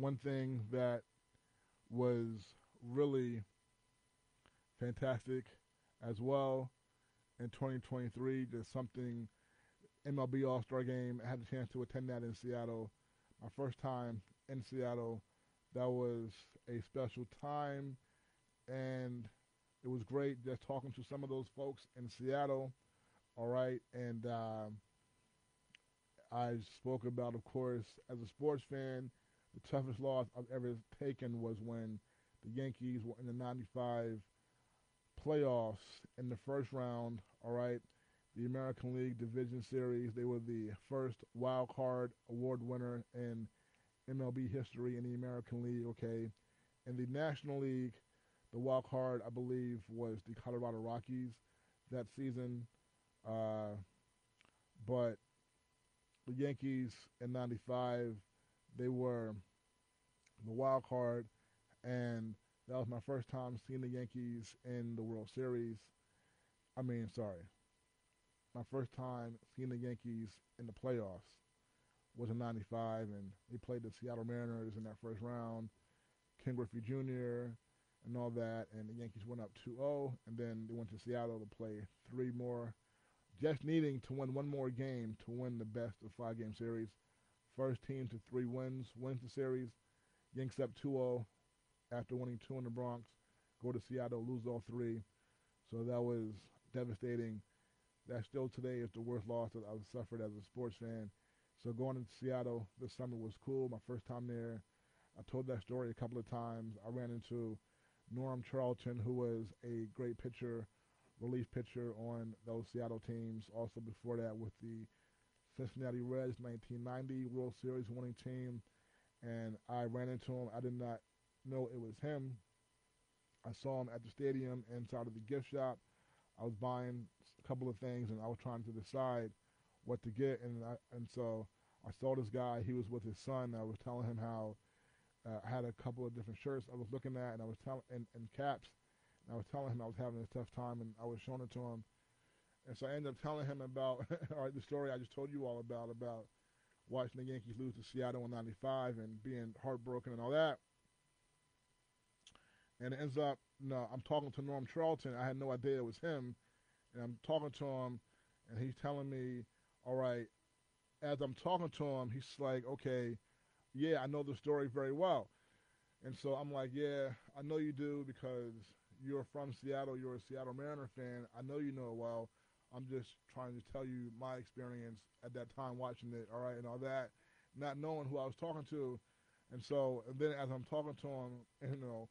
one thing that was really fantastic as well in 2023, just something MLB All Star Game. I had the chance to attend that in Seattle. My first time in Seattle. That was a special time, and it was great just talking to some of those folks in Seattle. All right, and I spoke about, of course, as a sports fan, the toughest loss I've ever taken was when the Yankees were in the '95 playoffs in the first round. All right, the American League Division Series. They were the first wild card award winner in MLB history in the American League. Okay, in the National League, the wild card I believe was the Colorado Rockies that season. Uh, but the Yankees in '95, they were the wild card, and that was my first time seeing the Yankees in the World Series. I mean, sorry, my first time seeing the Yankees in the playoffs was in '95, and they played the Seattle Mariners in that first round. Ken Griffey Jr. and all that, and the Yankees went up 2-0, and then they went to Seattle to play three more, just needing to win one more game to win the best of five-game series. First team to three wins the series. Yanks up 2-0 after winning two in the Bronx. Go to Seattle, lose all three. So that was devastating. That still today is the worst loss that I've suffered as a sports fan. So going into Seattle this summer was cool. My first time there. I told that story a couple of times. I ran into Norm Charlton, who was a great pitcher, relief pitcher on those Seattle teams. Also before that with the Cincinnati Reds 1990 World Series winning team. And I ran into him. I did not know it was him. I saw him at the stadium inside of the gift shop. I was buying a couple of things, and I was trying to decide what to get. And so I saw this guy. He was with his son. I was telling him how I had a couple of different shirts I was looking at, and I was telling and caps. And I was telling him I was having a tough time, and I was showing it to him. And so I ended up telling him about all right, the story I just told you all about watching the Yankees lose to Seattle in '95 and being heartbroken and all that. And it ends up, no, I'm talking to Norm Charlton. I had no idea it was him. And I'm talking to him, and he's telling me, all right, as I'm talking to him, he's like, okay, yeah, I know the story very well. And so I'm like, yeah, I know you do because you're from Seattle. You're a Seattle Mariner fan. I know you know it well. I'm just trying to tell you my experience at that time watching it, all right, and all that, not knowing who I was talking to. And so, and then as I'm talking to him,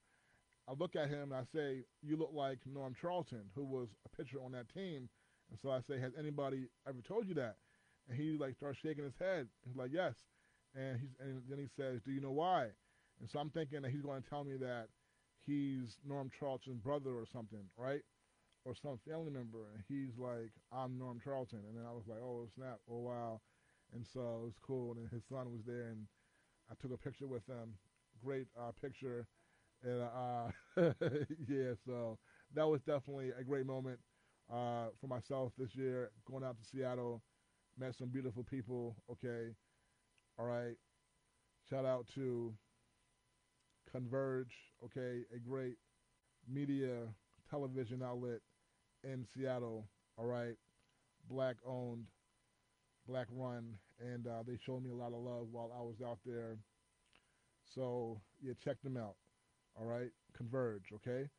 I look at him and I say, you look like Norm Charlton, who was a pitcher on that team. And so I say, has anybody ever told you that? And he like starts shaking his head. He's like, yes. And then he says, do you know why? And so I'm thinking that he's going to tell me that he's Norm Charlton's brother or something, right? Or some family member. And he's like, I'm Norm Charlton. And then I was like, oh, snap. Oh, wow. And so it was cool. And his son was there, and I took a picture with him. Great picture. And yeah, so that was definitely a great moment for myself this year. Going out to Seattle, met some beautiful people. Okay, all right. Shout out to Converge. Okay, a great media television outlet in Seattle. All right, black owned, black run, and they showed me a lot of love while I was out there. So yeah, check them out. All right, Converge. Okay.